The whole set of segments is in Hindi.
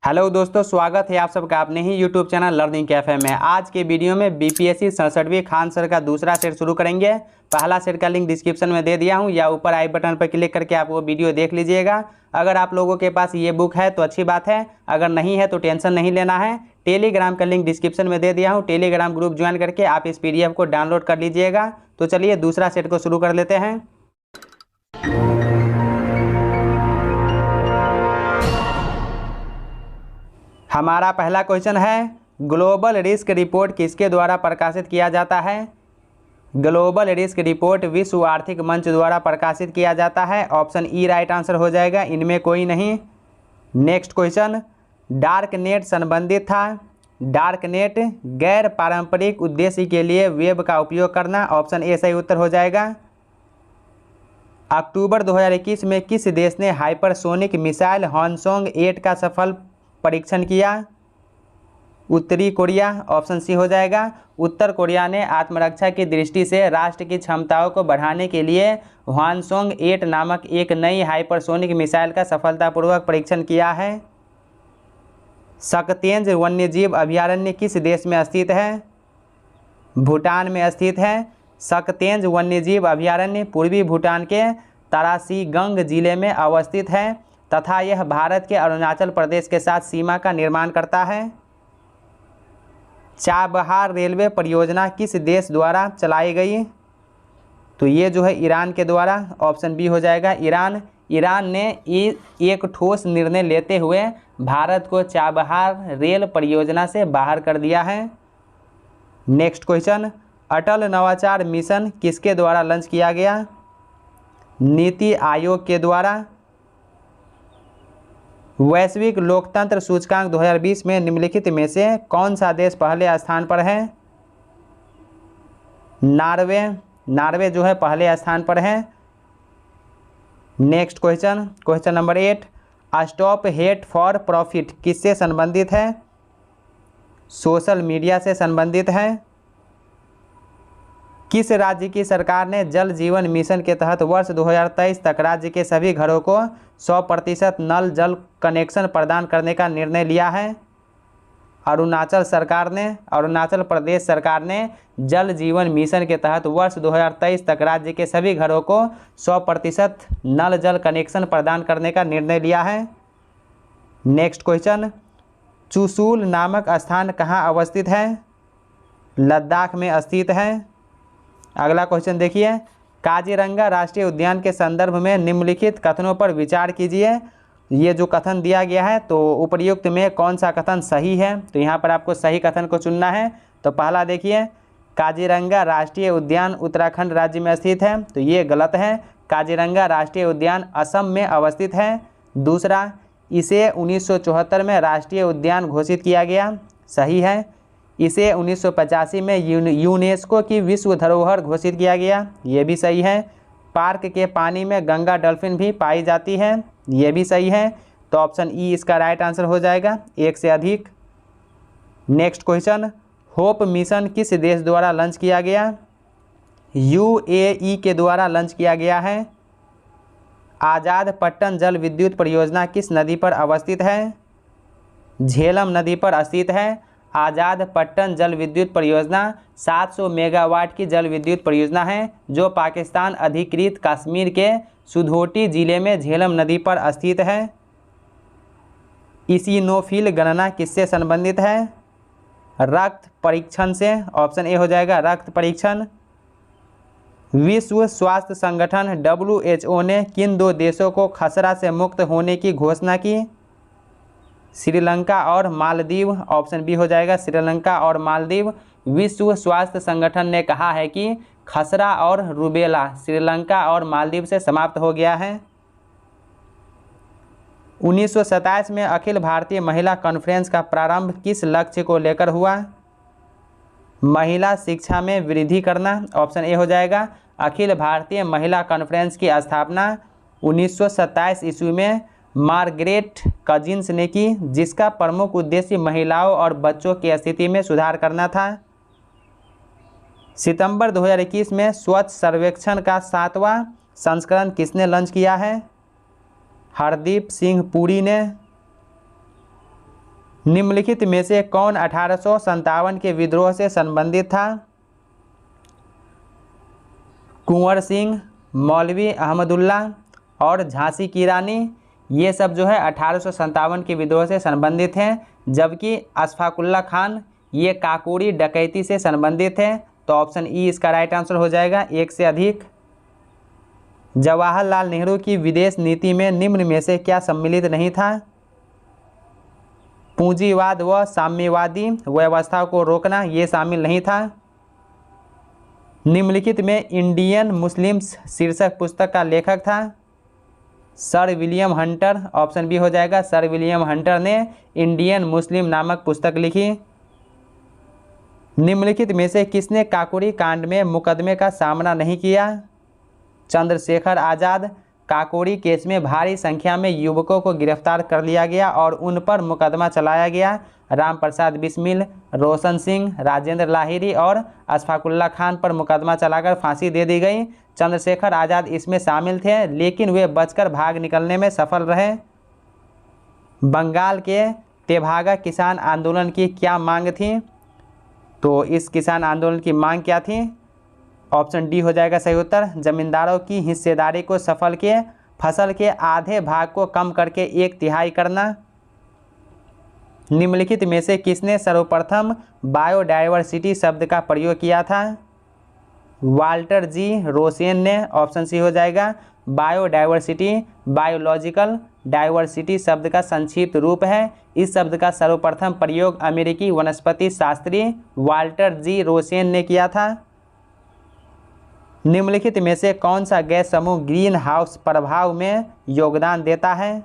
हेलो दोस्तों, स्वागत है आप सबका अपने ही यूट्यूब चैनल लर्निंग कैफे में। आज के वीडियो में बीपीएससी 67वीं खान सर का दूसरा सेट शुरू करेंगे। पहला सेट का लिंक डिस्क्रिप्शन में दे दिया हूं या ऊपर आई बटन पर क्लिक करके आप वो वीडियो देख लीजिएगा। अगर आप लोगों के पास ये बुक है तो अच्छी बात है, अगर नहीं है तो टेंशन नहीं लेना है। टेलीग्राम का लिंक डिस्क्रिप्शन में दे दिया हूँ, टेलीग्राम ग्रुप ज्वाइन करके आप इस PDF को डाउनलोड कर लीजिएगा। तो चलिए दूसरा सेट को शुरू कर लेते हैं। हमारा पहला क्वेश्चन है, ग्लोबल रिस्क रिपोर्ट किसके द्वारा प्रकाशित किया जाता है? ग्लोबल रिस्क रिपोर्ट विश्व आर्थिक मंच द्वारा प्रकाशित किया जाता है। ऑप्शन ई राइट आंसर हो जाएगा, इनमें कोई नहीं। नेक्स्ट क्वेश्चन, डार्क नेट संबंधित था। डार्क नेट गैर पारंपरिक उद्देश्य के लिए वेब का उपयोग करना। ऑप्शन ए सही उत्तर हो जाएगा। अक्टूबर 2021 में किस देश ने हाइपरसोनिक मिसाइल हॉन्सोंग 8 का सफल परीक्षण किया? उत्तरी कोरिया। ऑप्शन सी हो जाएगा। उत्तर कोरिया ने आत्मरक्षा की दृष्टि से राष्ट्र की क्षमताओं को बढ़ाने के लिए हॉन्सोंग 8 नामक एक नई हाइपरसोनिक मिसाइल का सफलतापूर्वक परीक्षण किया है। सकतेंज वन्यजीव अभयारण्य किस देश में स्थित है? भूटान में स्थित है। सकतेंज वन्यजीव अभयारण्य पूर्वी भूटान के तारासीगंग जिले में अवस्थित है तथा यह भारत के अरुणाचल प्रदेश के साथ सीमा का निर्माण करता है। चाबहार रेलवे परियोजना किस देश द्वारा चलाई गई? तो ये जो है ईरान के द्वारा। ऑप्शन बी हो जाएगा, ईरान। ईरान ने एक ठोस निर्णय लेते हुए भारत को चाबहार रेल परियोजना से बाहर कर दिया है। नेक्स्ट क्वेश्चन, अटल नवाचार मिशन किसके द्वारा लॉन्च किया गया? नीति आयोग के द्वारा। वैश्विक लोकतंत्र सूचकांक 2020 में निम्नलिखित में से कौन सा देश पहले स्थान पर है? नॉर्वे। नॉर्वे जो है पहले स्थान पर है। Next question, question number 8, stop hate for profit किससे संबंधित है? सोशल मीडिया से संबंधित है। किस राज्य की सरकार ने जल जीवन मिशन के तहत वर्ष 2023 तक राज्य के सभी घरों को 100% नल जल कनेक्शन प्रदान करने का निर्णय लिया है? अरुणाचल सरकार ने। अरुणाचल प्रदेश सरकार ने जल जीवन मिशन के तहत वर्ष 2023 तक राज्य के सभी घरों को 100% नल जल कनेक्शन प्रदान करने का निर्णय लिया है। नेक्स्ट क्वेश्चन, चुशूल नामक स्थान कहाँ अवस्थित है? लद्दाख में स्थित है। अगला क्वेश्चन देखिए, काजीरंगा राष्ट्रीय उद्यान के संदर्भ में निम्नलिखित कथनों पर विचार कीजिए। ये जो कथन दिया गया है तो उपर्युक्त में कौन सा कथन सही है? तो यहाँ पर आपको सही कथन को चुनना है। तो पहला देखिए, काजीरंगा राष्ट्रीय उद्यान उत्तराखंड राज्य में स्थित है, तो ये गलत है। काजीरंगा राष्ट्रीय उद्यान असम में अवस्थित है। दूसरा, इसे 1974 में राष्ट्रीय उद्यान घोषित किया गया, सही है। इसे 1985 में यूनेस्को की विश्व धरोहर घोषित किया गया, ये भी सही है। पार्क के पानी में गंगा डॉल्फिन भी पाई जाती है, ये भी सही है। तो ऑप्शन ई इसका राइट आंसर हो जाएगा, एक से अधिक। नेक्स्ट क्वेश्चन, होप मिशन किस देश द्वारा लॉन्च किया गया? UAE के द्वारा लॉन्च किया गया है। आज़ाद पट्टन जल विद्युत परियोजना किस नदी पर अवस्थित है? झेलम नदी पर स्थित है। आज़ाद पट्टन जल विद्युत परियोजना 700 मेगावाट की जल विद्युत परियोजना है जो पाकिस्तान अधिकृत कश्मीर के सुधोटी जिले में झेलम नदी पर स्थित है। इसिनोफिल गणना किससे संबंधित है? रक्त परीक्षण से। ऑप्शन ए हो जाएगा, रक्त परीक्षण। विश्व स्वास्थ्य संगठन WHO ने किन दो देशों को खसरा से मुक्त होने की घोषणा की? श्रीलंका और मालदीव। ऑप्शन बी हो जाएगा, श्रीलंका और मालदीव। विश्व स्वास्थ्य संगठन ने कहा है कि खसरा और रूबेला श्रीलंका और मालदीव से समाप्त हो गया है। 1927 में अखिल भारतीय महिला कॉन्फ्रेंस का प्रारंभ किस लक्ष्य को लेकर हुआ? महिला शिक्षा में वृद्धि करना। ऑप्शन ए हो जाएगा। अखिल भारतीय महिला कॉन्फ्रेंस की स्थापना 1927 ईस्वी में मार्गरेट कजिन्स ने की, जिसका प्रमुख उद्देश्य महिलाओं और बच्चों की स्थिति में सुधार करना था। सितंबर 2021 में स्वच्छ सर्वेक्षण का 7वां संस्करण किसने लॉन्च किया है? हरदीप सिंह पुरी ने। निम्नलिखित में से कौन 1857 के विद्रोह से संबंधित था? कुंवर सिंह, मौलवी अहमदुल्ला और झांसी की रानी, ये सब जो है 1857 के विद्रोह से संबंधित हैं। जबकि अशफाकुल्ला खान ये काकोरी डकैती से संबंधित है। तो ऑप्शन ई इसका राइट आंसर हो जाएगा, एक से अधिक। जवाहरलाल नेहरू की विदेश नीति में निम्न में से क्या सम्मिलित नहीं था? पूंजीवाद व साम्यवादी व्यवस्था को रोकना, ये शामिल नहीं था। निम्नलिखित में इंडियन मुस्लिम्स शीर्षक पुस्तक का लेखक था? Sir William Hunter, option B हो जाएगा। सर विलियम हंटर ने इंडियन मुस्लिम नामक पुस्तक लिखी। निम्नलिखित में से किसने काकोरी कांड में मुकदमे का सामना नहीं किया? चंद्रशेखर आज़ाद। काकोरी केस में भारी संख्या में युवकों को गिरफ्तार कर लिया गया और उन पर मुकदमा चलाया गया। राम प्रसाद बिस्मिल, रोशन सिंह, राजेंद्र लाहिरी और अशफाकुल्ला खान पर मुकदमा चलाकर फांसी दे दी गई। चंद्रशेखर आज़ाद इसमें शामिल थे, लेकिन वे बचकर भाग निकलने में सफल रहे। बंगाल के तेभागा किसान आंदोलन की क्या मांग थी? तो इस किसान आंदोलन की मांग क्या थी? ऑप्शन डी हो जाएगा सही उत्तर। जमींदारों की हिस्सेदारी को फसल के आधे भाग को कम करके 1/3 करना। निम्नलिखित में से किसने सर्वप्रथम बायोडायवर्सिटी शब्द का प्रयोग किया था? वाल्टर जी रोसेन ने, ऑप्शन सी हो जाएगा। बायोडायवर्सिटी बायोलॉजिकल डाइवर्सिटी शब्द का संक्षिप्त रूप है। इस शब्द का सर्वप्रथम प्रयोग अमेरिकी वनस्पति शास्त्री वाल्टर जी रोसेन ने किया था। निम्नलिखित में से कौन सा गैस समूह ग्रीन हाउस प्रभाव में योगदान देता है?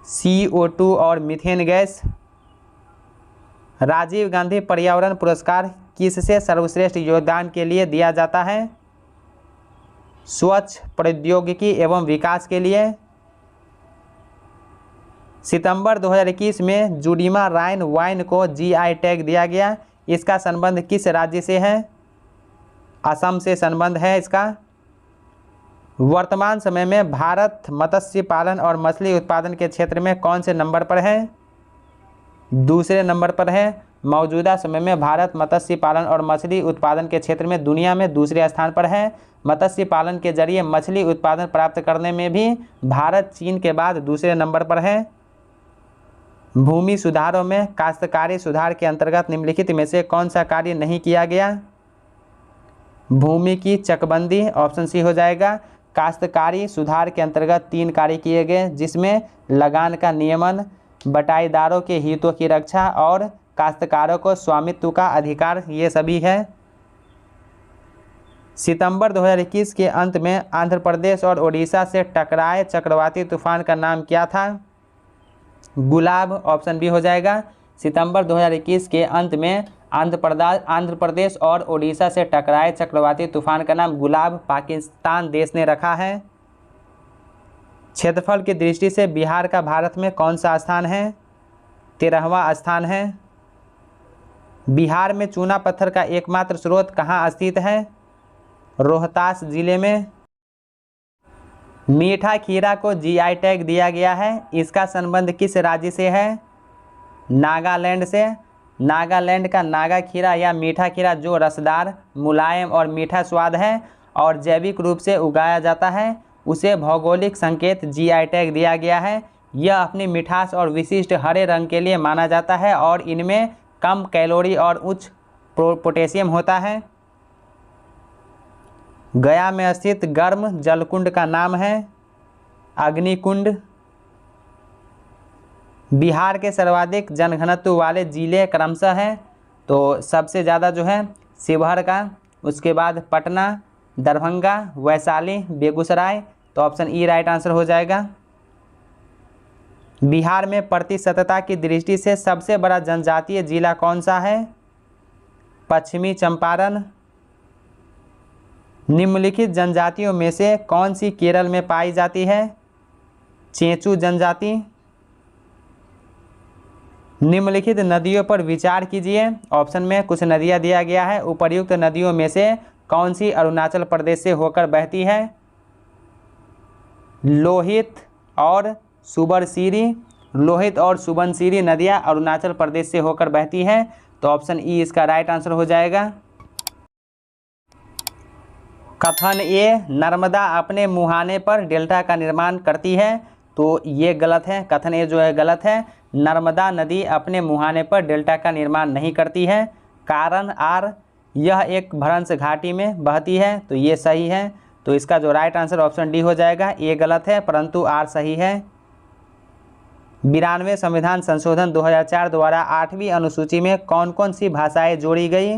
CO2 और मीथेन गैस। राजीव गांधी पर्यावरण पुरस्कार किससे सर्वश्रेष्ठ योगदान के लिए दिया जाता है? स्वच्छ प्रौद्योगिकी एवं विकास के लिए। सितंबर 2021 में जुडीमा राइन वाइन को GI टैग दिया गया। इसका संबंध किस राज्य से है? असम से संबंध है इसका। वर्तमान समय में भारत मत्स्य पालन और मछली उत्पादन के क्षेत्र में कौन से नंबर पर है? दूसरे नंबर पर है। मौजूदा समय में भारत मत्स्य पालन और मछली उत्पादन के क्षेत्र में दुनिया में दूसरे स्थान पर है। मत्स्य पालन के जरिए मछली उत्पादन प्राप्त करने में भी भारत चीन के बाद दूसरे नंबर पर है। भूमि सुधारों में काश्तकारी सुधार के अंतर्गत निम्नलिखित में से कौन सा कार्य नहीं किया गया? भूमि की चकबंदी, ऑप्शन सी हो जाएगा। काश्तकारी सुधार के अंतर्गत 3 कार्य किए गए, जिसमें लगान का नियमन, बटाईदारों के हितों की रक्षा और काश्तकारों को स्वामित्व का अधिकार, ये सभी है। सितंबर 2021 के अंत में आंध्र प्रदेश और ओडिशा से टकराए चक्रवाती तूफान का नाम क्या था? गुलाब, ऑप्शन बी हो जाएगा। सितंबर 2021 के अंत में आंध्र प्रदेश और ओडिशा से टकराए चक्रवाती तूफान का नाम गुलाब पाकिस्तान देश ने रखा है। क्षेत्रफल की दृष्टि से बिहार का भारत में कौन सा स्थान है? 13वां स्थान है। बिहार में चूना पत्थर का एकमात्र स्रोत कहाँ स्थित है? रोहतास जिले में। मीठा खीरा को GI टैग दिया गया है। इसका संबंध किस राज्य से है? नागालैंड से। नागालैंड का नागा खीरा या मीठा खीरा जो रसदार, मुलायम और मीठा स्वाद है और जैविक रूप से उगाया जाता है, उसे भौगोलिक संकेत GI टैग दिया गया है। यह अपनी मिठास और विशिष्ट हरे रंग के लिए माना जाता है और इनमें कम कैलोरी और उच्च पोटेशियम होता है। गया में स्थित गर्म जलकुंड का नाम है अग्निकुंड। बिहार के सर्वाधिक जनघनत्व वाले जिले क्रमशः हैं, तो सबसे ज़्यादा जो है शिवहर का, उसके बाद पटना, दरभंगा, वैशाली, बेगूसराय। तो ऑप्शन ई राइट आंसर हो जाएगा। बिहार में प्रतिशतता की दृष्टि से सबसे बड़ा जनजातीय जिला कौन सा है? पश्चिमी चंपारण। निम्नलिखित जनजातियों में से कौन सी केरल में पाई जाती है? चेंचू जनजाति। निम्नलिखित नदियों पर विचार कीजिए। ऑप्शन में कुछ नदियां दिया गया है। उपर्युक्त नदियों में से कौन सी अरुणाचल प्रदेश से होकर बहती है? लोहित और सुबरसिरी, लोहित और सुबनसिरी नदियाँ अरुणाचल प्रदेश से होकर बहती हैं। तो ऑप्शन ई इसका राइट आंसर हो जाएगा। कथन ए, नर्मदा अपने मुहाने पर डेल्टा का निर्माण करती है। तो ये गलत है, कथन ए जो है गलत है। नर्मदा नदी अपने मुहाने पर डेल्टा का निर्माण नहीं करती है। कारण आर, यह एक भ्रंश घाटी में बहती है। तो ये सही है। तो इसका जो राइट आंसर ऑप्शन डी हो जाएगा। ए गलत है परंतु आर सही है। 92वें संविधान संशोधन 2004 द्वारा 8वीं अनुसूची में कौन कौन सी भाषाएं जोड़ी गई?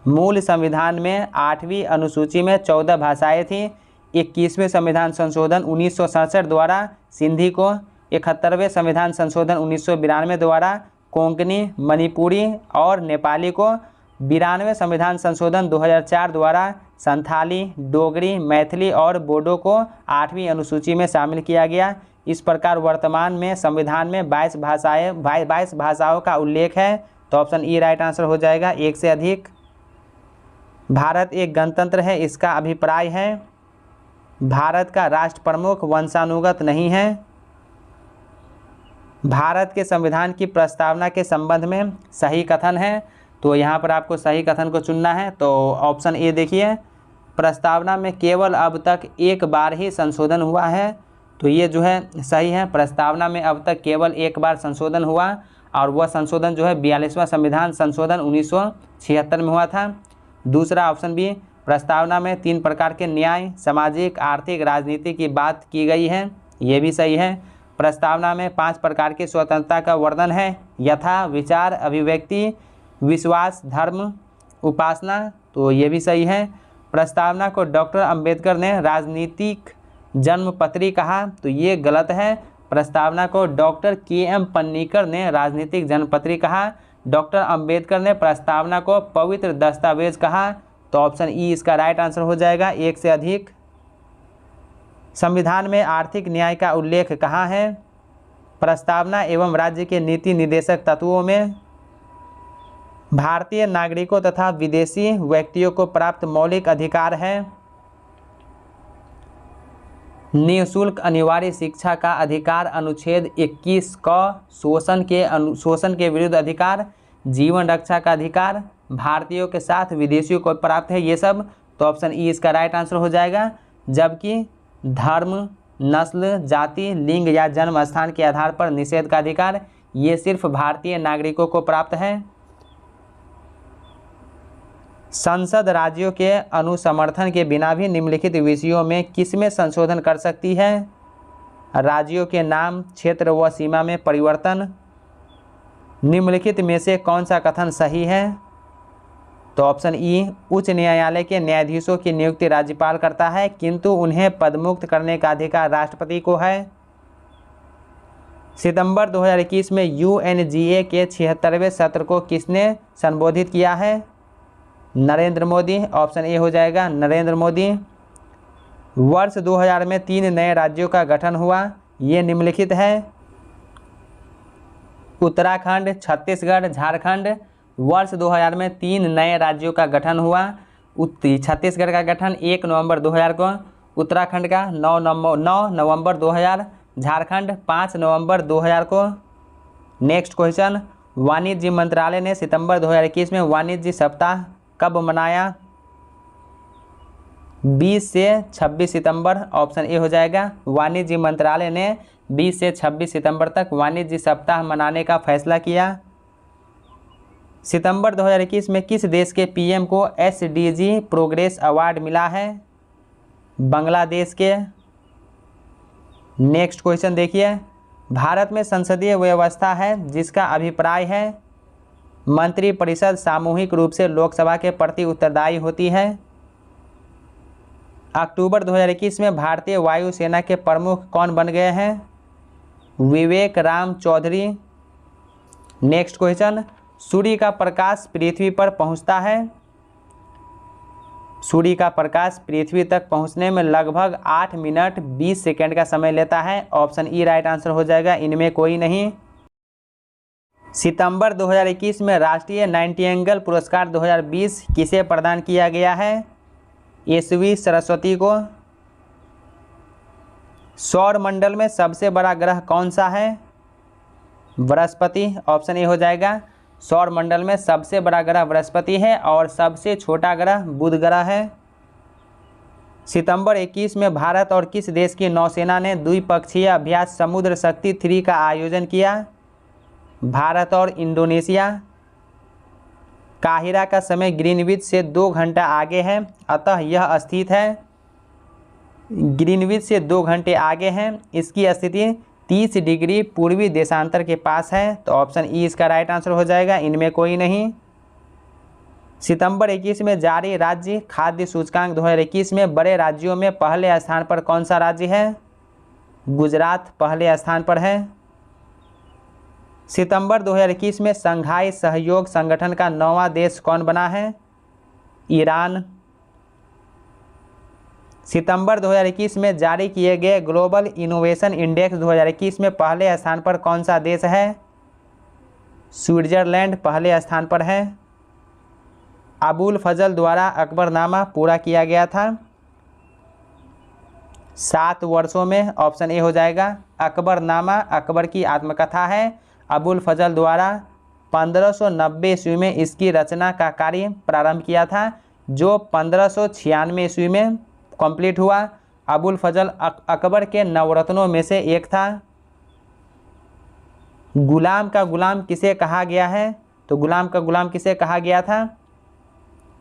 मूल संविधान में 8वीं अनुसूची में 14 भाषाएं थीं। 21वें संविधान संशोधन 1967 द्वारा सिंधी को, 71वें संविधान संशोधन 1992 द्वारा कोंकणी, मणिपुरी और नेपाली को, 92वें संविधान संशोधन 2004 द्वारा संथाली, डोगरी, मैथिली और बोडो को 8वीं अनुसूची में शामिल किया गया। इस प्रकार वर्तमान में संविधान में 22 भाषाओं का उल्लेख है। तो ऑप्शन ई राइट आंसर हो जाएगा, एक से अधिक। भारत एक गणतंत्र है, इसका अभिप्राय है। भारत का राष्ट्र प्रमुख वंशानुगत नहीं है। भारत के संविधान की प्रस्तावना के संबंध में सही कथन है। तो यहाँ पर आपको सही कथन को चुनना है। तो ऑप्शन ए देखिए, प्रस्तावना में केवल अब तक एक बार ही संशोधन हुआ है। तो ये जो है सही है। प्रस्तावना में अब तक केवल एक बार संशोधन हुआ और वह संशोधन जो है 42वां संविधान संशोधन 1976 में हुआ था। दूसरा ऑप्शन बी, प्रस्तावना में 3 प्रकार के न्याय, सामाजिक, आर्थिक, राजनीति की बात की गई है। ये भी सही है। प्रस्तावना में 5 प्रकार की स्वतंत्रता का वर्णन है, यथा, विचार, अभिव्यक्ति, विश्वास, धर्म, उपासना। तो ये भी सही है। प्रस्तावना को डॉक्टर अंबेडकर ने राजनीतिक जन्मपत्री कहा। तो ये गलत है। प्रस्तावना को डॉक्टर के.एम. पन्नीकर ने राजनीतिक जन्मपत्री कहा। डॉक्टर अंबेडकर ने प्रस्तावना को पवित्र दस्तावेज कहा। तो ऑप्शन ई इसका राइट आंसर हो जाएगा, एक से अधिक। संविधान में आर्थिक न्याय का उल्लेख कहाँ है? प्रस्तावना एवं राज्य के नीति निर्देशक तत्वों में। भारतीय नागरिकों तथा विदेशी व्यक्तियों को प्राप्त मौलिक अधिकार है। निःशुल्क अनिवार्य शिक्षा का अधिकार अनुच्छेद 21 क, शोषण के विरुद्ध अधिकार, जीवन रक्षा का अधिकार, भारतीयों के साथ विदेशियों को प्राप्त है ये सब। तो ऑप्शन ई इसका राइट आंसर हो जाएगा। जबकि धर्म, नस्ल, जाति, लिंग या जन्म स्थान के आधार पर निषेध का अधिकार ये सिर्फ भारतीय नागरिकों को प्राप्त है। संसद राज्यों के अनुसमर्थन के बिना भी निम्नलिखित विषयों में किसमें संशोधन कर सकती है? राज्यों के नाम, क्षेत्र व सीमा में परिवर्तन। निम्नलिखित में से कौन सा कथन सही है? तो ऑप्शन ई, उच्च न्यायालय के न्यायाधीशों की नियुक्ति राज्यपाल करता है किंतु उन्हें पदमुक्त करने का अधिकार राष्ट्रपति को है। सितंबर 2021 में UNGA के 76वें सत्र को किसने संबोधित किया है? नरेंद्र मोदी। ऑप्शन ए हो जाएगा, नरेंद्र मोदी। वर्ष 2000 में 3 नए राज्यों का गठन हुआ, ये निम्नलिखित है। उत्तराखंड, छत्तीसगढ़, झारखंड। वर्ष 2000 में 3 नए राज्यों का गठन हुआ। छत्तीसगढ़ का गठन 1 नवंबर 2000 को, उत्तराखंड का 9 नवंबर 2000, झारखंड 5 नवंबर 2000 को। नेक्स्ट क्वेश्चन, वाणिज्य मंत्रालय ने सितंबर 2021 में वाणिज्य सप्ताह कब मनाया? 20 से 26 सितंबर। ऑप्शन ए हो जाएगा। वाणिज्य मंत्रालय ने 20 से 26 सितंबर तक वाणिज्य सप्ताह मनाने का फैसला किया। सितंबर 2021 में किस देश के पीएम को SDG प्रोग्रेस अवार्ड मिला है? बांग्लादेश के। नेक्स्ट क्वेश्चन देखिए, भारत में संसदीय व्यवस्था है जिसका अभिप्राय है मंत्रिपरिषद सामूहिक रूप से लोकसभा के प्रति उत्तरदायी होती है। अक्टूबर 2021 में भारतीय वायुसेना के प्रमुख कौन बन गए हैं? विवेक राम चौधरी। नेक्स्ट क्वेश्चन, सूर्य का प्रकाश पृथ्वी पर पहुंचता है। सूर्य का प्रकाश पृथ्वी तक पहुंचने में लगभग 8 मिनट 20 सेकंड का समय लेता है। ऑप्शन ई राइट आंसर हो जाएगा, इनमें कोई नहीं। सितंबर 2021 में राष्ट्रीय नाइटिंगेल पुरस्कार 2020 किसे प्रदान किया गया है? एसवी सरस्वती को। सौर मंडल में सबसे बड़ा ग्रह कौन सा है? बृहस्पति। ऑप्शन ए हो जाएगा। सौर मंडल में सबसे बड़ा ग्रह बृहस्पति है और सबसे छोटा ग्रह बुध ग्रह है। सितंबर 21 में भारत और किस देश की नौसेना ने द्विपक्षीय अभ्यास समुद्र शक्ति 3 का आयोजन किया? भारत और इंडोनेशिया। काहिरा का समय ग्रीनविच से 2 घंटा आगे है, अतः यह स्थित है ग्रीनविच से 2 घंटे आगे है। इसकी स्थिति 30 डिग्री पूर्वी देशांतर के पास है, तो ऑप्शन ई इसका राइट आंसर हो जाएगा, इनमें कोई नहीं। सितंबर 21 में जारी राज्य खाद्य सूचकांक 2021 में बड़े राज्यों में पहले स्थान पर कौन सा राज्य है? गुजरात पहले स्थान पर है। सितंबर 2021 में शंघाई सहयोग संगठन का 9वां देश कौन बना है? ईरान। सितंबर 2021 में जारी किए गए ग्लोबल इनोवेशन इंडेक्स 2021 में पहले स्थान पर कौन सा देश है? स्विट्जरलैंड पहले स्थान पर है। अबुल फजल द्वारा अकबरनामा पूरा किया गया था 7 वर्षों में, ऑप्शन ए हो जाएगा। अकबरनामा अकबर की आत्मकथा है। अबुल फजल द्वारा 1590 ईस्वी में इसकी रचना का कार्य प्रारंभ किया था, जो 1596 ईस्वी में कंप्लीट हुआ। अबुल फजल अकबर के नवरत्नों में से एक था। गुलाम का गुलाम किसे कहा गया है? तो गुलाम का गुलाम किसे कहा गया था?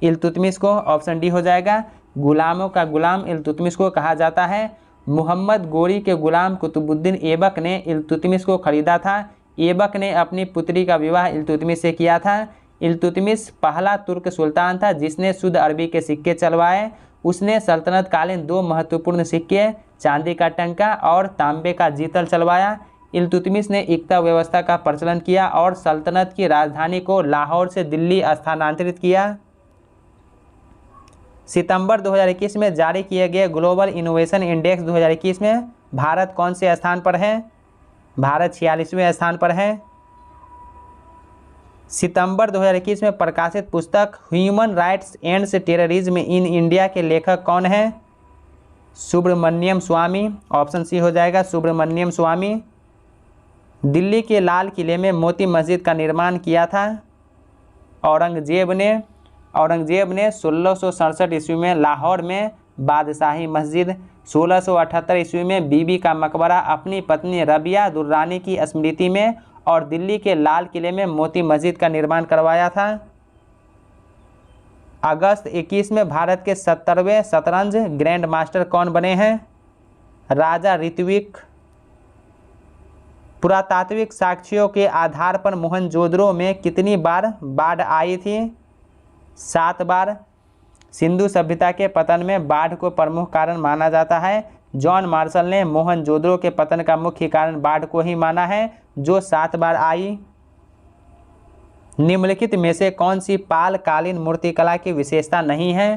इल्तुतमिश को। ऑप्शन डी हो जाएगा। गुलामों का गुलाम इल्तुतमिश को कहा जाता है। मोहम्मद गोरी के गुलाम कुतुबुद्दीन ऐबक ने इल्तुतमिश को खरीदा था। ऐबक ने अपनी पुत्री का विवाह इल्तुतमिश से किया था। इल्तुतमिश पहला तुर्क सुल्तान था जिसने शुद्ध अरबी के सिक्के चलवाए। उसने सल्तनत कालीन 2 महत्वपूर्ण सिक्के, चांदी का टंका और तांबे का जीतल चलवाया। इल्तुतमिश ने इक्ता व्यवस्था का प्रचलन किया और सल्तनत की राजधानी को लाहौर से दिल्ली स्थानांतरित किया। सितंबर 2021 में जारी किए गए ग्लोबल इनोवेशन इंडेक्स 2021 में भारत कौन से स्थान पर है? भारत 46वें स्थान पर है। सितंबर 2021 में प्रकाशित पुस्तक human rights and terrorism in India के लेखक कौन है? सुब्रमण्यम स्वामी। ऑप्शन सी हो जाएगा, सुब्रमण्यम स्वामी। दिल्ली के लाल किले में मोती मस्जिद का निर्माण किया था औरंगजेब ने 1667 ईस्वी में लाहौर में बादशाही मस्जिद, 1678 ईस्वी में बीबी का मकबरा अपनी पत्नी रबिया दुर्रानी की स्मृति में और दिल्ली के लाल किले में मोती मस्जिद का निर्माण करवाया था। अगस्त 21 में भारत के 70वें शतरंज ग्रैंड मास्टर कौन बने हैं? राजा ऋत्विक। पुरातात्विक साक्ष्यों के आधार पर मोहनजोदड़ो में कितनी बार बाढ़ आई थी? 7 बार। सिंधु सभ्यता के पतन में बाढ़ को प्रमुख कारण माना जाता है। जॉन मार्शल ने मोहनजोदड़ो के पतन का मुख्य कारण बाढ़ को ही माना है, जो 7 बार आई। निम्नलिखित में से कौन सी पाल कालीन मूर्तिकला की विशेषता नहीं है?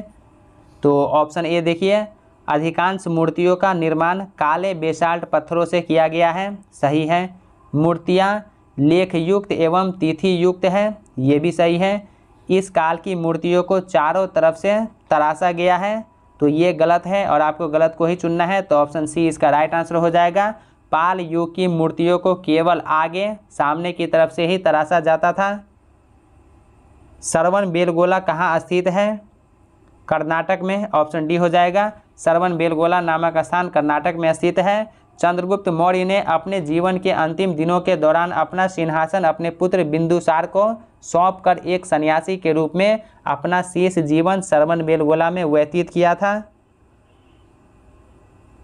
तो ऑप्शन ए देखिए, अधिकांश मूर्तियों का निर्माण काले बेसाल्ट पत्थरों से किया गया है, सही है। मूर्तियाँ लेख युक्त एवं तिथि युक्त है, ये भी सही है। इस काल की मूर्तियों को चारों तरफ से तराशा गया है, तो ये गलत है और आपको गलत को ही चुनना है, तो ऑप्शन सी इसका राइट आंसर हो जाएगा। पाल युग की मूर्तियों को केवल आगे सामने की तरफ से ही तराशा जाता था। श्रवण बेलगोला कहाँ स्थित है? कर्नाटक में, ऑप्शन डी हो जाएगा। श्रवण बेलगोला नामक स्थान कर्नाटक में स्थित है। चंद्रगुप्त मौर्य ने अपने जीवन के अंतिम दिनों के दौरान अपना सिंहासन अपने पुत्र बिंदुसार को सौंपकर एक सन्यासी के रूप में अपना शेष जीवन श्रवण बेलगोला में व्यतीत किया था।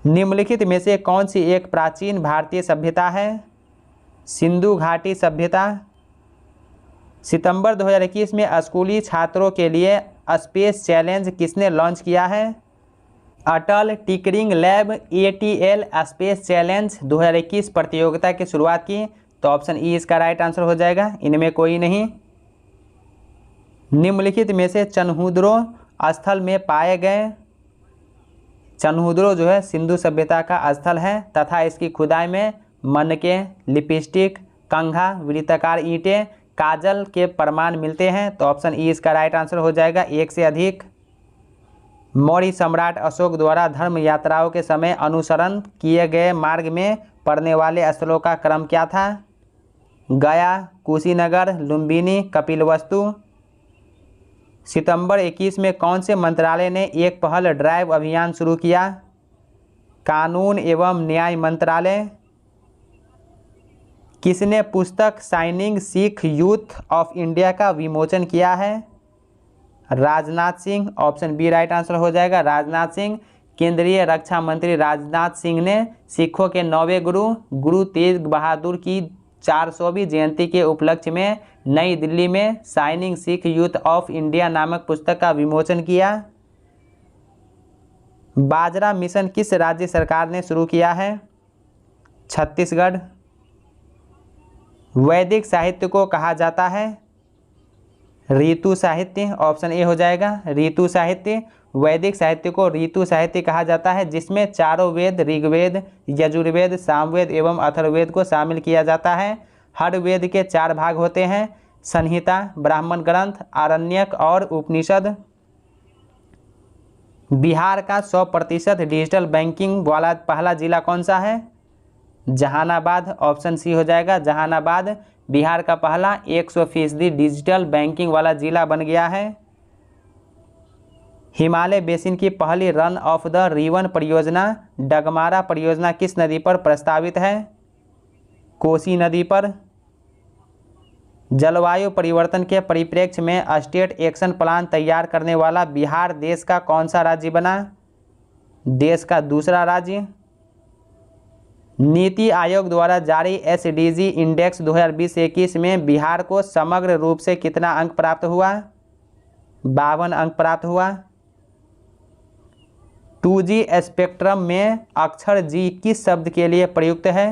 निम्नलिखित में से कौन सी एक प्राचीन भारतीय सभ्यता है? सिंधु घाटी सभ्यता। सितंबर 2021 में स्कूली छात्रों के लिए स्पेस चैलेंज किसने लॉन्च किया है? Atal tinkering lab ATL space challenge 2021 प्रतियोगिता की शुरुआत की, तो ऑप्शन ई इसका राइट आंसर हो जाएगा, इनमें कोई नहीं। निम्नलिखित में से चन्हुद्रो स्थल में पाए गए, चन्हुद्रो जो है सिंधु सभ्यता का स्थल है तथा इसकी खुदाई में मनके, लिपस्टिक, कंघा, वृत्ताकार ईंटें, काजल के प्रमाण मिलते हैं, तो ऑप्शन ई इसका राइट आंसर हो जाएगा, 1 से अधिक। मौर्य सम्राट अशोक द्वारा धर्म यात्राओं के समय अनुसरण किए गए मार्ग में पड़ने वाले स्थलों का क्रम क्या था? गया, कुशीनगर, लुम्बिनी, कपिलवस्तु। सितंबर 21 में कौन से मंत्रालय ने एक पहल ड्राइव अभियान शुरू किया? कानून एवं न्याय मंत्रालय। किसने पुस्तक shining Sikh youth of India का विमोचन किया है? Rajnath Singh. Option B right answer हो जाएगा, राजनाथ सिंह। केंद्रीय रक्षा मंत्री राजनाथ सिंह ने सिखों के 9वें गुरु तेग बहादुर की 400वीं जयंती के उपलक्ष्य में नई दिल्ली में shining Sikh youth of India नामक पुस्तक का विमोचन किया। बाजरा मिशन किस राज्य सरकार ने शुरू किया है? छत्तीसगढ़। वैदिक साहित्य को कहा जाता है? ऋतु साहित्य। ऑप्शन ए हो जाएगा, ऋतु साहित्य। वैदिक साहित्य को ऋतु साहित्य कहा जाता है जिसमें चारों वेद ऋग्वेद, यजुर्वेद, सामवेद एवं अथर्ववेद को शामिल किया जाता है। हर वेद के 4 भाग होते हैं, संहिता, ब्राह्मण ग्रंथ, आरण्यक और उपनिषद। बिहार का 100% डिजिटल बैंकिंग वाला पहला जिला कौन सा है? जहानाबाद। ऑप्शन सी हो जाएगा, जहानाबाद बिहार का पहला 100% डिजिटल बैंकिंग वाला जिला बन गया है। हिमालय बेसिन की पहली रन ऑफ द रिवन परियोजना डगमारा परियोजना किस नदी पर प्रस्तावित है? कोसी नदी पर। जलवायु परिवर्तन के परिप्रेक्ष्य में स्टेट एक्शन प्लान तैयार करने वाला बिहार देश का कौन सा राज्य बना? देश का दूसरा राज्य। नीति आयोग द्वारा जारी SDG इंडेक्स 2020-21 में बिहार को समग्र रूप से कितना अंक प्राप्त हुआ? 52 अंक प्राप्त हुआ। 2G स्पेक्ट्रम में अक्षर G किस शब्द के लिए प्रयुक्त है?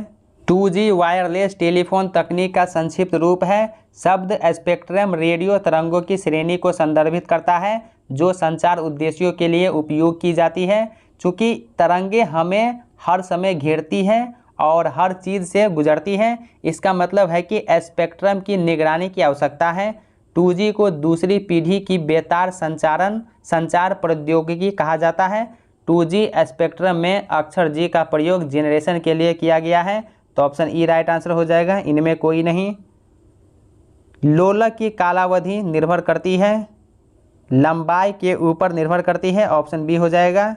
2G वायरलेस टेलीफोन तकनीक का संक्षिप्त रूप है। शब्द स्पेक्ट्रम रेडियो तरंगों की श्रेणी को संदर्भित करता है जो संचार उद्देश्यों के लिए उपयोग की जाती है। चूँकि तरंगे हमें हर समय घेरती है और हर चीज़ से गुजरती है, इसका मतलब है कि स्पेक्ट्रम की निगरानी की आवश्यकता है। 2G को दूसरी पीढ़ी की बेतार संचार प्रौद्योगिकी कहा जाता है। 2G स्पेक्ट्रम में अक्षर G का प्रयोग जेनरेशन के लिए किया गया है, तो ऑप्शन ई राइट आंसर हो जाएगा, इनमें कोई नहीं। लोलक की कालावधि निर्भर करती है? लंबाई के ऊपर निर्भर करती है, ऑप्शन बी हो जाएगा।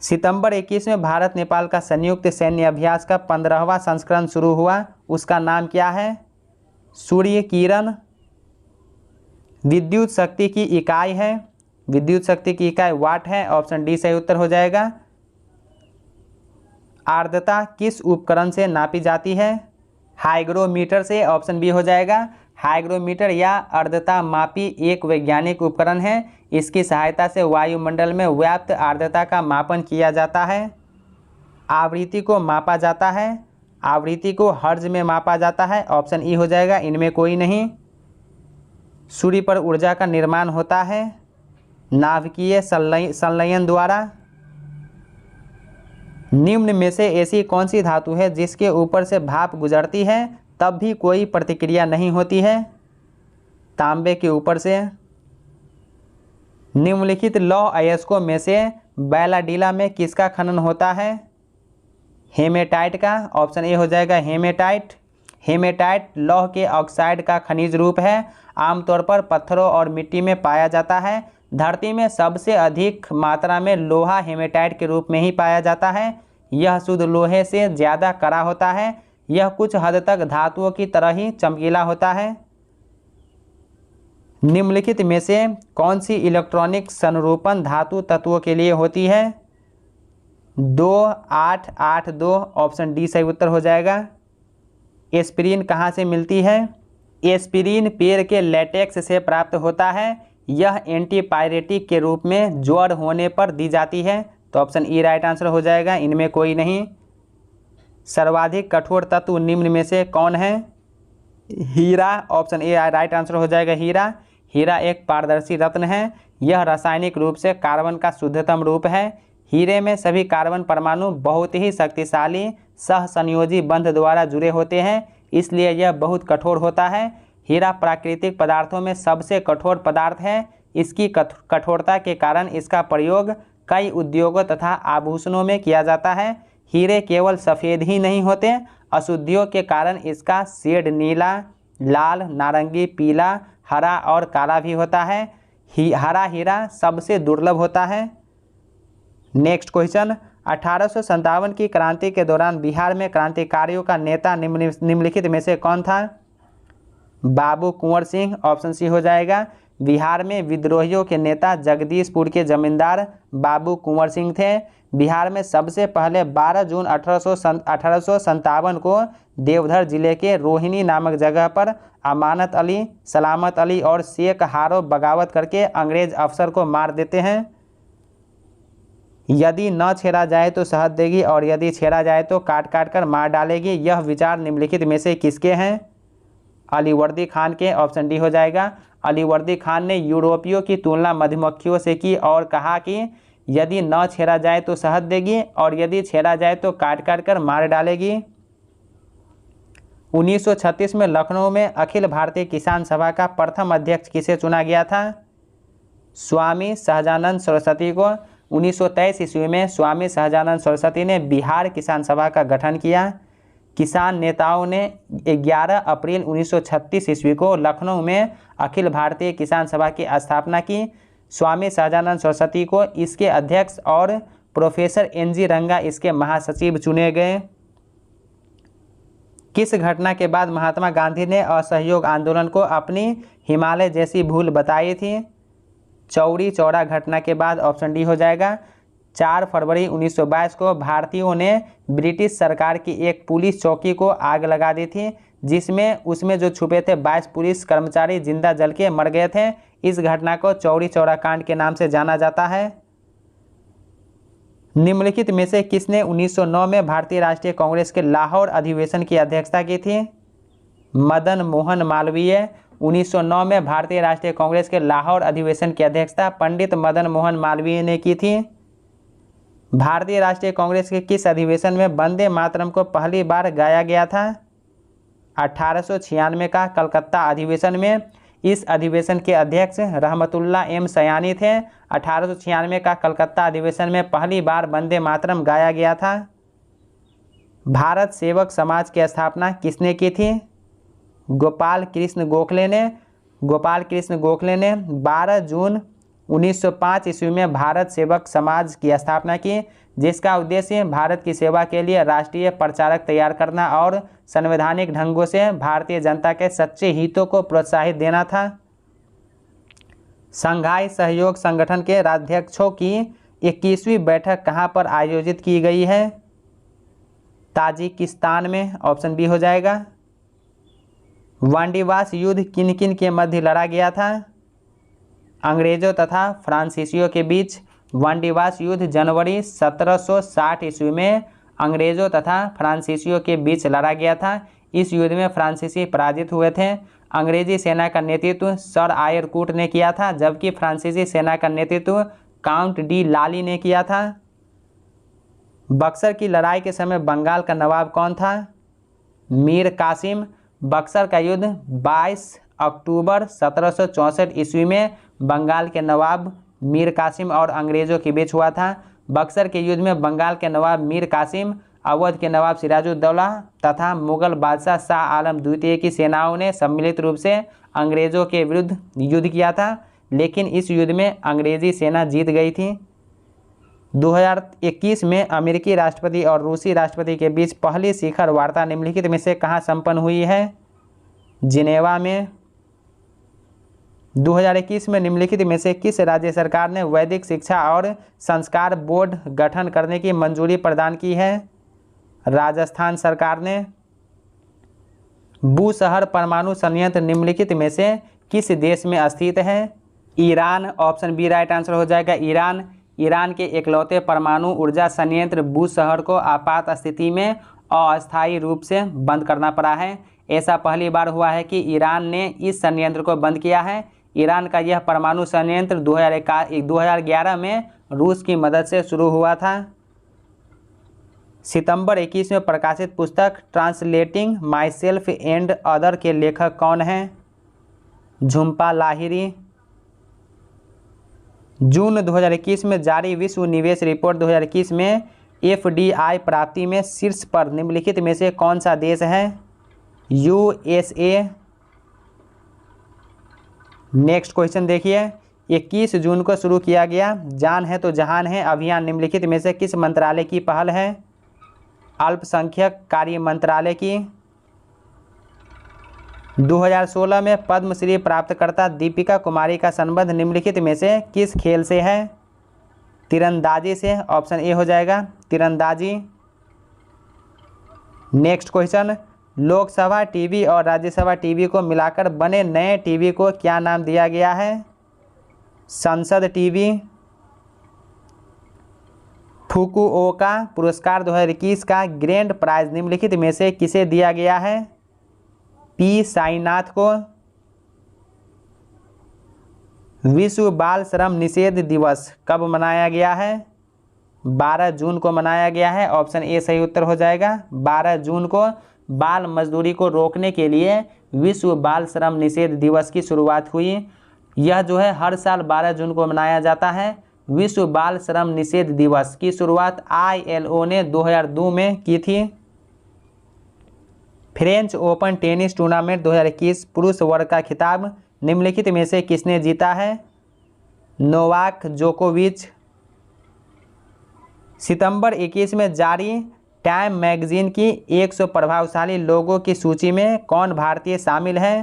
सितंबर 21 में भारत नेपाल का संयुक्त सैन्य अभ्यास का 15वां संस्करण शुरू हुआ, उसका नाम क्या है? सूर्य किरण। विद्युत शक्ति की इकाई है? विद्युत शक्ति की इकाई वाट है, ऑप्शन डी सही उत्तर हो जाएगा। आर्द्रता किस उपकरण से नापी जाती है? हाइग्रोमीटर से, ऑप्शन बी हो जाएगा। हाइग्रोमीटर या आर्द्रता मापी एक वैज्ञानिक उपकरण है। इसकी सहायता से वायुमंडल में व्याप्त आर्द्रता का मापन किया जाता है। आवृत्ति को मापा जाता है? आवृत्ति को हर्ट्ज में मापा जाता है, ऑप्शन ई हो जाएगा, इनमें कोई नहीं। सूर्य पर ऊर्जा का निर्माण होता है नाभिकीय संलयन द्वारा। निम्न में से ऐसी कौन सी धातु है जिसके ऊपर से भाप गुजरती है तब भी कोई प्रतिक्रिया नहीं होती है? तांबे के ऊपर से। निम्नलिखित लौह अयस्कों में से बैलाडीला में किसका खनन होता है? हेमेटाइट का, ऑप्शन ए हो जाएगा हेमेटाइट। हेमेटाइट लौह के ऑक्साइड का खनिज रूप है, आमतौर पर पत्थरों और मिट्टी में पाया जाता है। धरती में सबसे अधिक मात्रा में लोहा हेमेटाइट के रूप में ही पाया जाता है। यह शुद्ध लोहे से ज़्यादा कड़ा होता है। यह कुछ हद तक धातुओं की तरह ही चमकीला होता है। निम्नलिखित में से कौन सी इलेक्ट्रॉनिक संरूपण धातु तत्वों के लिए होती है? 2882, ऑप्शन डी सही उत्तर हो जाएगा। एस्पिरिन कहाँ से मिलती है? एस्पिरिन पेड़ के लेटेक्स से प्राप्त होता है। यह एंटीपायरेटिक के रूप में ज्वर होने पर दी जाती है, तो ऑप्शन ई राइट आंसर हो जाएगा, इनमें कोई नहीं। सर्वाधिक कठोर तत्व निम्न में से कौन है? हीरा, ऑप्शन ए राइट आंसर हो जाएगा हीरा। हीरा एक पारदर्शी रत्न है। यह रासायनिक रूप से कार्बन का शुद्धतम रूप है। हीरे में सभी कार्बन परमाणु बहुत ही शक्तिशाली सहसंयोजी बंध द्वारा जुड़े होते हैं, इसलिए यह बहुत कठोर होता है। हीरा प्राकृतिक पदार्थों में सबसे कठोर पदार्थ है। इसकी कठोरता के कारण इसका प्रयोग कई उद्योगों तथा आभूषणों में किया जाता है। हीरे केवल सफ़ेद ही नहीं होते, अशुद्धियों के कारण इसका शेड नीला, लाल, नारंगी, पीला, हरा और काला भी होता है। हरा हीरा सबसे दुर्लभ होता है। नेक्स्ट क्वेश्चन, 1857 की क्रांति के दौरान बिहार में क्रांतिकारियों का नेता निम्नलिखित में से कौन था? बाबू कुंवर सिंह, ऑप्शन सी हो जाएगा। बिहार में विद्रोहियों के नेता जगदीशपुर के जमींदार बाबू कुंवर सिंह थे। बिहार में सबसे पहले 12 जून 1857 को देवघर जिले के रोहिणी नामक जगह पर अमानत अली, सलामत अली और शेख हारो बगावत करके अंग्रेज अफसर को मार देते हैं। यदि न छेड़ा जाए तो शहद देगी और यदि छेड़ा जाए तो काट काट कर मार डालेगी। यह विचार निम्नलिखित में से किसके हैं? अलीवर्दी खान के, ऑप्शन डी हो जाएगा। अलीवर्दी खान ने यूरोपियों की तुलना मधुमक्खियों से की और कहा कि यदि न छेड़ा जाए तो शहद देगी और यदि छेड़ा जाए तो काट काट कर मार डालेगी। 1936 में लखनऊ में अखिल भारतीय किसान सभा का प्रथम अध्यक्ष किसे चुना गया था? स्वामी सहजानंद सरस्वती को। 1923 ईस्वी में स्वामी सहजानंद सरस्वती ने बिहार किसान सभा का गठन किया। किसान नेताओं ने 11 अप्रैल 1936 ईस्वी को लखनऊ में अखिल भारतीय किसान सभा की स्थापना की। स्वामी सहजानंद सरस्वती को इसके अध्यक्ष और प्रोफेसर NG रंगा इसके महासचिव चुने गए। किस घटना के बाद महात्मा गांधी ने असहयोग आंदोलन को अपनी हिमालय जैसी भूल बताई थी? चौरी चौरा घटना के बाद, ऑप्शन डी हो जाएगा। 4 फरवरी 1922 को भारतीयों ने ब्रिटिश सरकार की एक पुलिस चौकी को आग लगा दी थी, जिसमें उसमें जो छुपे थे 22 पुलिस कर्मचारी जिंदा जल के मर गए थे। इस घटना को चौरी चौरा कांड के नाम से जाना जाता है। निम्नलिखित में से किसने 1909 में भारतीय राष्ट्रीय कांग्रेस के लाहौर अधिवेशन की अध्यक्षता की थी? मदन मोहन मालवीय। 1909 में भारतीय राष्ट्रीय कांग्रेस के लाहौर अधिवेशन की अध्यक्षता पंडित मदन मोहन मालवीय ने की थी। भारतीय राष्ट्रीय कांग्रेस के किस अधिवेशन में वंदे मातरम को पहली बार गाया गया था? 1896 का कलकत्ता अधिवेशन में। इस अधिवेशन के अध्यक्ष रहमतुल्लाह M सयानी थे। 1896 का कलकत्ता अधिवेशन में पहली बार वंदे मातरम गाया गया था। भारत सेवक समाज की स्थापना किसने की थी? गोपाल कृष्ण गोखले ने। गोपाल कृष्ण गोखले ने 12 जून 1905 ईस्वी में भारत सेवक समाज की स्थापना की, जिसका उद्देश्य भारत की सेवा के लिए राष्ट्रीय प्रचारक तैयार करना और संवैधानिक ढंगों से भारतीय जनता के सच्चे हितों को प्रोत्साहित देना था। शंघाई सहयोग संगठन के राज्याध्यक्षों की 21वीं बैठक कहाँ पर आयोजित की गई है? ताजिकिस्तान में, ऑप्शन बी हो जाएगा। वांडीवास युद्ध किन किन के मध्य लड़ा गया था? अंग्रेजों तथा फ्रांसीसियों के बीच। वांडीवास युद्ध जनवरी 1760 ईस्वी में अंग्रेजों तथा फ्रांसीसियों के बीच लड़ा गया था। इस युद्ध में फ्रांसीसी पराजित हुए थे। अंग्रेजी सेना का नेतृत्व सर आयर कूट ने किया था, जबकि फ्रांसीसी सेना का नेतृत्व काउंट डी लाली ने किया था। बक्सर की लड़ाई के समय बंगाल का नवाब कौन था? मीर कासिम। बक्सर का युद्ध 22 अक्टूबर 1764 ईस्वी में बंगाल के नवाब मीर कासिम और अंग्रेजों के बीच हुआ था। बक्सर के युद्ध में बंगाल के नवाब मीर कासिम, अवध के नवाब सिराजुद्दौला तथा मुगल बादशाह शाह आलम द्वितीय की सेनाओं ने सम्मिलित रूप से अंग्रेजों के विरुद्ध युद्ध किया था, लेकिन इस युद्ध में अंग्रेजी सेना जीत गई थी। 2021 में अमेरिकी राष्ट्रपति और रूसी राष्ट्रपति के बीच पहली शिखर वार्ता निम्नलिखित में से कहाँ संपन्न हुई है? जिनेवा में। 2021 में निम्नलिखित में से किस राज्य सरकार ने वैदिक शिक्षा और संस्कार बोर्ड गठन करने की मंजूरी प्रदान की है? राजस्थान सरकार ने। बूशहर परमाणु संयंत्र निम्नलिखित में से किस देश में स्थित है? Iran, option B right answer हो जाएगा। ईरान। ईरान के इकलौते परमाणु ऊर्जा संयंत्र बूशहर को आपात स्थिति में अस्थायी रूप से बंद करना पड़ा है। ऐसा पहली बार हुआ है कि ईरान ने इस संयंत्र को बंद किया है। ईरान का यह परमाणु संयंत्र 2011 में रूस की मदद से शुरू हुआ था। सितंबर 21 में प्रकाशित पुस्तक translating my self and other के लेखक कौन हैं? झुम्पा लाहिरी। जून 2021 में जारी विश्व निवेश रिपोर्ट 2021 में FDI प्राप्ति में शीर्ष पर निम्नलिखित में से कौन सा देश है? USA। नेक्स्ट क्वेश्चन देखिए, 21 जून को शुरू किया गया जान है तो जहान है अभियान निम्नलिखित में से किस मंत्रालय की पहल है? अल्पसंख्यक कार्य मंत्रालय की। 2016 में पद्मश्री प्राप्तकर्ता दीपिका कुमारी का संबंध निम्नलिखित में से किस खेल से है? तीरंदाजी से। ऑप्शन ए हो जाएगा तीरंदाजी। नेक्स्ट क्वेश्चन, लोकसभा टीवी और राज्यसभा टीवी को मिलाकर बने नए टीवी को क्या नाम दिया गया है? संसद टीवी। फुकुओका पुरस्कार 2021 का ग्रैंड प्राइज निम्नलिखित में से किसे दिया गया है? पी साईनाथ को। विश्व बाल श्रम निषेध दिवस कब मनाया गया है? 12 जून को मनाया गया है। ऑप्शन ए सही उत्तर हो जाएगा। 12 जून को बाल मजदूरी को रोकने के लिए विश्व बाल श्रम निषेध दिवस की शुरुआत हुई। यह जो है हर साल 12 जून को मनाया जाता है। विश्व बाल श्रम निषेध दिवस की शुरुआत ILO ने 2002 में की थी। फ्रेंच ओपन टेनिस टूर्नामेंट 2021 पुरुष वर्ग का खिताब निम्नलिखित में से किसने जीता है? नोवाक जोकोविच। सितंबर 21 में जारी टाइम मैगजीन की 100 प्रभावशाली लोगों की सूची में कौन भारतीय शामिल है?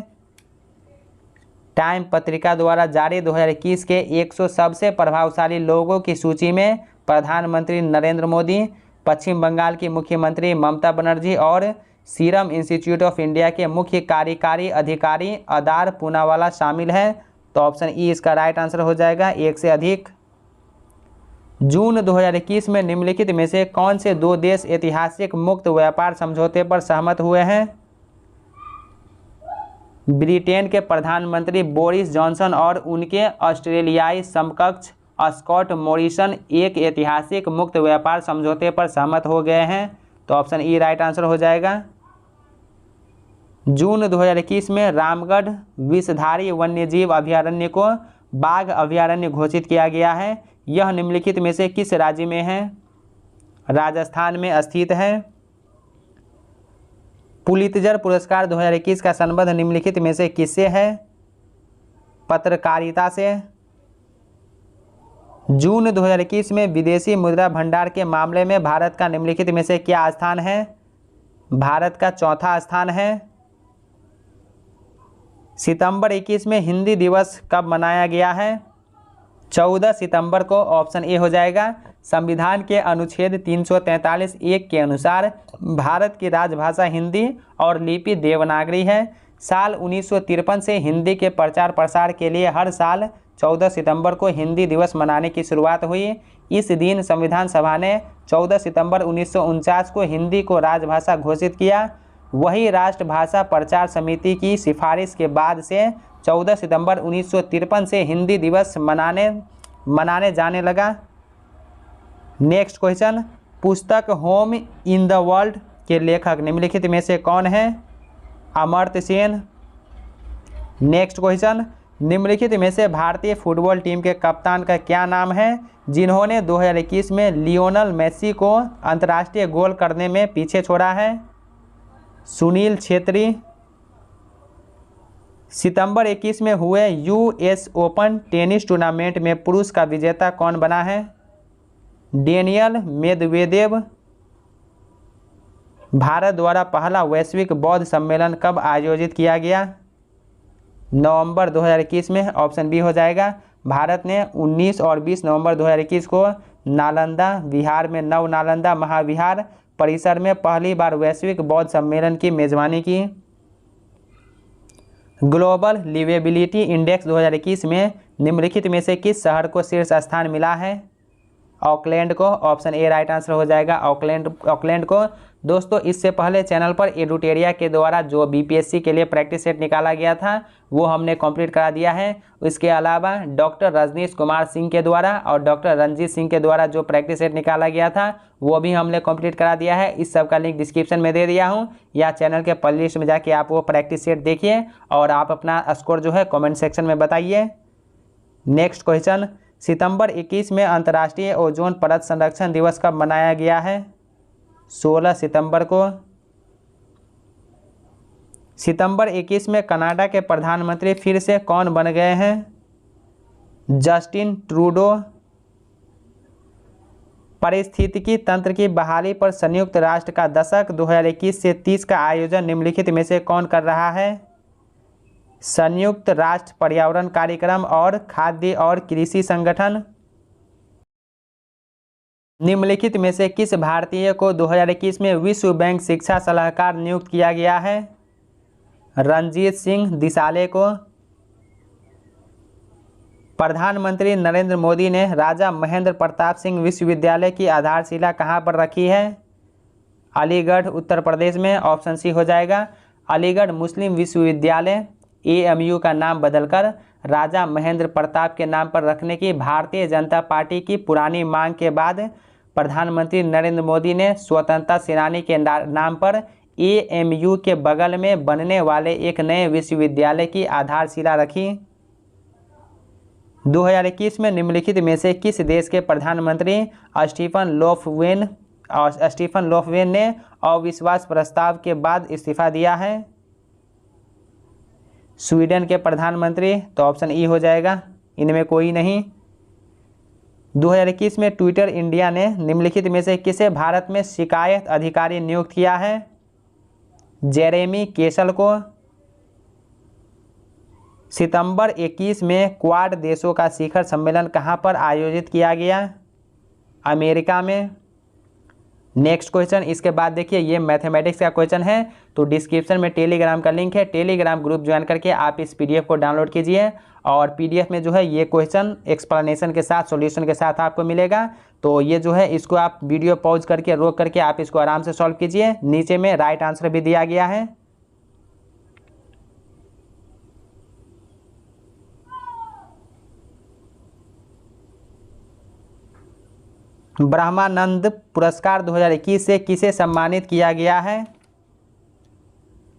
टाइम पत्रिका द्वारा जारी 2021 के 100 सबसे प्रभावशाली लोगों की सूची में प्रधानमंत्री नरेंद्र मोदी, पश्चिम बंगाल की मुख्यमंत्री ममता बनर्जी और सीरम इंस्टीट्यूट ऑफ इंडिया के मुख्य कार्यकारी अधिकारी अदार पूनावाला शामिल है। तो ऑप्शन ई इसका राइट आंसर हो जाएगा, एक से अधिक। जून 2021 में निम्नलिखित में से कौन से दो देश ऐतिहासिक मुक्त व्यापार समझौते पर सहमत हुए हैं? ब्रिटेन के प्रधानमंत्री बोरिस जॉनसन और उनके ऑस्ट्रेलियाई समकक्ष स्कॉट मॉरिसन एक ऐतिहासिक मुक्त व्यापार समझौते पर सहमत हो गए हैं। तो ऑप्शन ई राइट आंसर हो जाएगा। जून 2021 में रामगढ़ विषधारी वन्यजीव अभयारण्य को बाघ अभयारण्य घोषित किया गया है। यह निम्नलिखित में से किस राज्य में है? राजस्थान में स्थित है। पुलित्जर पुरस्कार 2021 का संबंध निम्नलिखित में से किससे है? पत्रकारिता से। जून 2021 में विदेशी मुद्रा भंडार के मामले में भारत का निम्नलिखित में से क्या स्थान है? भारत का चौथा स्थान है। सितंबर 21 में हिंदी दिवस कब मनाया गया है? 14 सितंबर को। ऑप्शन ए हो जाएगा। संविधान के अनुच्छेद 343(1) के अनुसार भारत की राजभाषा हिंदी और लिपि देवनागरी है। साल 1953 से हिंदी के प्रचार प्रसार के लिए हर साल 14 सितंबर को हिंदी दिवस मनाने की शुरुआत हुई। इस दिन संविधान सभा ने 14 सितंबर 1949 को हिंदी को राजभाषा घोषित किया। वही राष्ट्रभाषा प्रचार समिति की सिफारिश के बाद से 14 सितंबर 1953 से हिंदी दिवस मनाने जाने लगा। नेक्स्ट क्वेश्चन, पुस्तक होम इन द वर्ल्ड के लेखक निम्नलिखित में से कौन है? अमर्त्य सेन। नेक्स्ट क्वेश्चन, निम्नलिखित में से भारतीय फुटबॉल टीम के कप्तान का क्या नाम है जिन्होंने 2021 में लियोनल मेसी को अंतर्राष्ट्रीय गोल करने में पीछे छोड़ा है? सुनील छेत्री। सितंबर 21 में हुए US ओपन टेनिस टूर्नामेंट में पुरुष का विजेता कौन बना है? Daniel Medvedev. भारत द्वारा पहला वैश्विक बौद्ध सम्मेलन कब आयोजित किया गया? नवंबर 2021 में। ऑप्शन बी हो जाएगा। भारत ने 19 और 20 नवंबर 2021 को नालंदा विहार में नव नालंदा महाविहार परिसर में पहली बार वैश्विक बौद्ध सम्मेलन की मेजबानी की। ग्लोबल लिवेबिलिटी इंडेक्स 2021 में निम्नलिखित में से किस शहर को शीर्ष स्थान मिला है? ऑकलैंड को। ऑप्शन ए राइट आंसर हो जाएगा, ऑकलैंड को। दोस्तों, इससे पहले चैनल पर एडुटेरिया के द्वारा जो BPSC के लिए प्रैक्टिस सेट निकाला गया था वो हमने कंप्लीट करा दिया है। इसके अलावा डॉक्टर रजनीश कुमार सिंह के द्वारा और डॉक्टर रंजीत सिंह के द्वारा जो प्रैक्टिस सेट निकाला गया था वो भी हमने कंप्लीट करा दिया है। इस सब का लिंक डिस्क्रिप्शन में दे दिया हूँ, या चैनल के प्लेलिस्ट में जाके आप वो प्रैक्टिस सेट देखिए और आप अपना स्कोर जो है कॉमेंट सेक्शन में बताइए। नेक्स्ट क्वेश्चन, सितंबर 21 में अंतर्राष्ट्रीय ओजोन परत संरक्षण दिवस कब मनाया गया है? 16 सितंबर को। सितंबर 21 में कनाडा के प्रधानमंत्री फिर से कौन बन गए हैं? Justin Trudeau. पारिस्थितिकी तंत्र की बहाली पर संयुक्त राष्ट्र का दशक 2021 से 30 का आयोजन निम्नलिखित में से कौन कर रहा है? संयुक्त राष्ट्र पर्यावरण कार्यक्रम और खाद्य और कृषि संगठन। निम्नलिखित में से किस भारतीय को 2021 में विश्व बैंक शिक्षा सलाहकार नियुक्त किया गया है? रणजीत सिंह दिसाले को। प्रधानमंत्री नरेंद्र मोदी ने राजा महेंद्र प्रताप सिंह विश्वविद्यालय की आधारशिला कहाँ पर रखी है? अलीगढ़ उत्तर प्रदेश में। ऑप्शन सी हो जाएगा। अलीगढ़ मुस्लिम विश्वविद्यालय AMU का नाम बदलकर राजा महेंद्र प्रताप के नाम पर रखने की भारतीय जनता पार्टी की पुरानी मांग के बाद प्रधानमंत्री नरेंद्र मोदी ने स्वतंत्रता सेनानी के नाम पर AMU के बगल में बनने वाले एक नए विश्वविद्यालय की आधारशिला रखी। 2021 में निम्नलिखित में से किस देश के प्रधानमंत्री स्टीफन लोफवेन ने अविश्वास प्रस्ताव के बाद इस्तीफा दिया है? स्वीडन के प्रधानमंत्री। तो ऑप्शन ई हो जाएगा, इनमें कोई नहीं। 2021 में ट्विटर इंडिया ने निम्नलिखित में से किसे भारत में शिकायत अधिकारी नियुक्त किया है? जेरेमी केसल को। सितंबर 21 में क्वाड देशों का शिखर सम्मेलन कहां पर आयोजित किया गया? अमेरिका में। नेक्स्ट क्वेश्चन, इसके बाद देखिए ये मैथमेटिक्स का क्वेश्चन है, तो डिस्क्रिप्शन में टेलीग्राम का लिंक है, टेलीग्राम ग्रुप ज्वाइन करके आप इस PDF को डाउनलोड कीजिए और PDF में जो है ये क्वेश्चन एक्सप्लेनेशन के साथ सॉल्यूशन के साथ आपको मिलेगा। तो ये जो है इसको आप वीडियो पॉज करके रोक करके आप इसको आराम से सॉल्व कीजिए। नीचे में राइट आंसर भी दिया गया है। ब्रह्मानंद पुरस्कार 2021 से किसे सम्मानित किया गया है?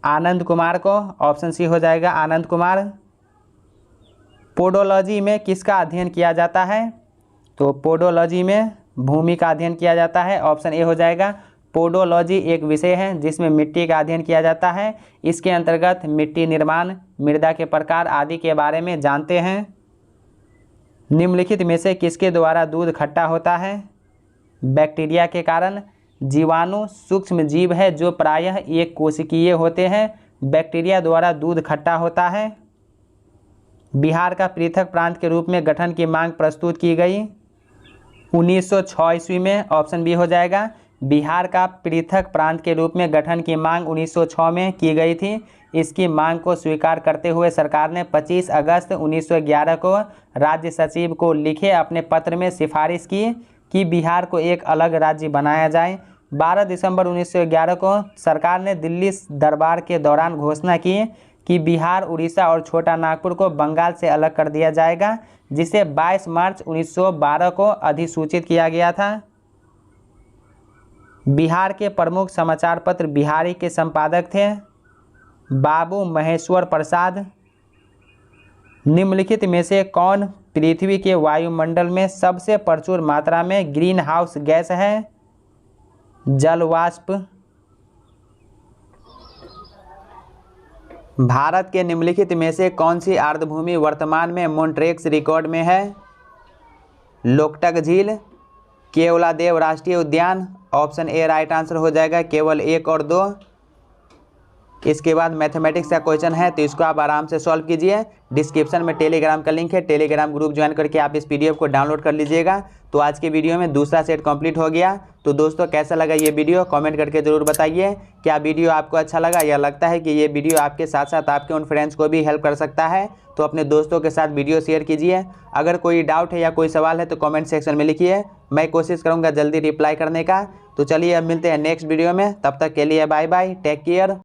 आनंद कुमार को। ऑप्शन सी हो जाएगा, आनंद कुमार। पोडोलॉजी में किसका अध्ययन किया जाता है? तो पोडोलॉजी में भूमि का अध्ययन किया जाता है। ऑप्शन ए हो जाएगा। पोडोलॉजी एक विषय है जिसमें मिट्टी का अध्ययन किया जाता है। इसके अंतर्गत मिट्टी निर्माण, मृदा के प्रकार आदि के बारे में जानते हैं। निम्नलिखित में से किसके द्वारा दूध खट्टा होता है? बैक्टीरिया के कारण। जीवाणु सूक्ष्म जीव है जो प्रायः एक कोशिकीय होते हैं। बैक्टीरिया द्वारा दूध खट्टा होता है। बिहार का पृथक प्रांत के रूप में गठन की मांग प्रस्तुत की गई 1906 ईस्वी में। ऑप्शन बी हो जाएगा। बिहार का पृथक प्रांत के रूप में गठन की मांग 1906 में की गई थी। इसकी मांग को स्वीकार करते हुए सरकार ने 25 अगस्त 1911 को राज्य सचिव को लिखे अपने पत्र में सिफारिश की कि बिहार को एक अलग राज्य बनाया जाए। 12 दिसंबर 1911 को सरकार ने दिल्ली दरबार के दौरान घोषणा की कि बिहार, उड़ीसा और छोटा नागपुर को बंगाल से अलग कर दिया जाएगा, जिसे 22 मार्च 1912 को अधिसूचित किया गया था। बिहार के प्रमुख समाचार पत्र बिहारी के संपादक थे बाबू महेश्वर प्रसाद। निम्नलिखित में से कौन पृथ्वी के वायुमंडल में सबसे प्रचुर मात्रा में ग्रीन हाउस गैस है? जल वाष्प। भारत के निम्नलिखित में से कौन सी आर्द्रभूमि वर्तमान में मॉन्ट्रेक्स रिकॉर्ड में है? लोकटक झील, केवलादेव राष्ट्रीय उद्यान। ऑप्शन ए राइट आंसर हो जाएगा, केवल 1 और 2। इसके बाद मैथमेटिक्स का क्वेश्चन है, तो इसको आप आराम से सॉल्व कीजिए। डिस्क्रिप्शन में टेलीग्राम का लिंक है, टेलीग्राम ग्रुप ज्वाइन करके आप इस PDF को डाउनलोड कर लीजिएगा। तो आज के वीडियो में दूसरा सेट कंप्लीट हो गया। तो दोस्तों कैसा लगा ये वीडियो कमेंट करके ज़रूर बताइए। क्या वीडियो आपको अच्छा लगा या लगता है कि ये वीडियो आपके साथ साथ आपके उन फ्रेंड्स को भी हेल्प कर सकता है? तो अपने दोस्तों के साथ वीडियो शेयर कीजिए। अगर कोई डाउट है या कोई सवाल है तो कमेंट सेक्शन में लिखिए, मैं कोशिश करूँगा जल्दी रिप्लाई करने का। तो चलिए अब मिलते हैं नेक्स्ट वीडियो में, तब तक के लिए बाय बाय, टेक केयर।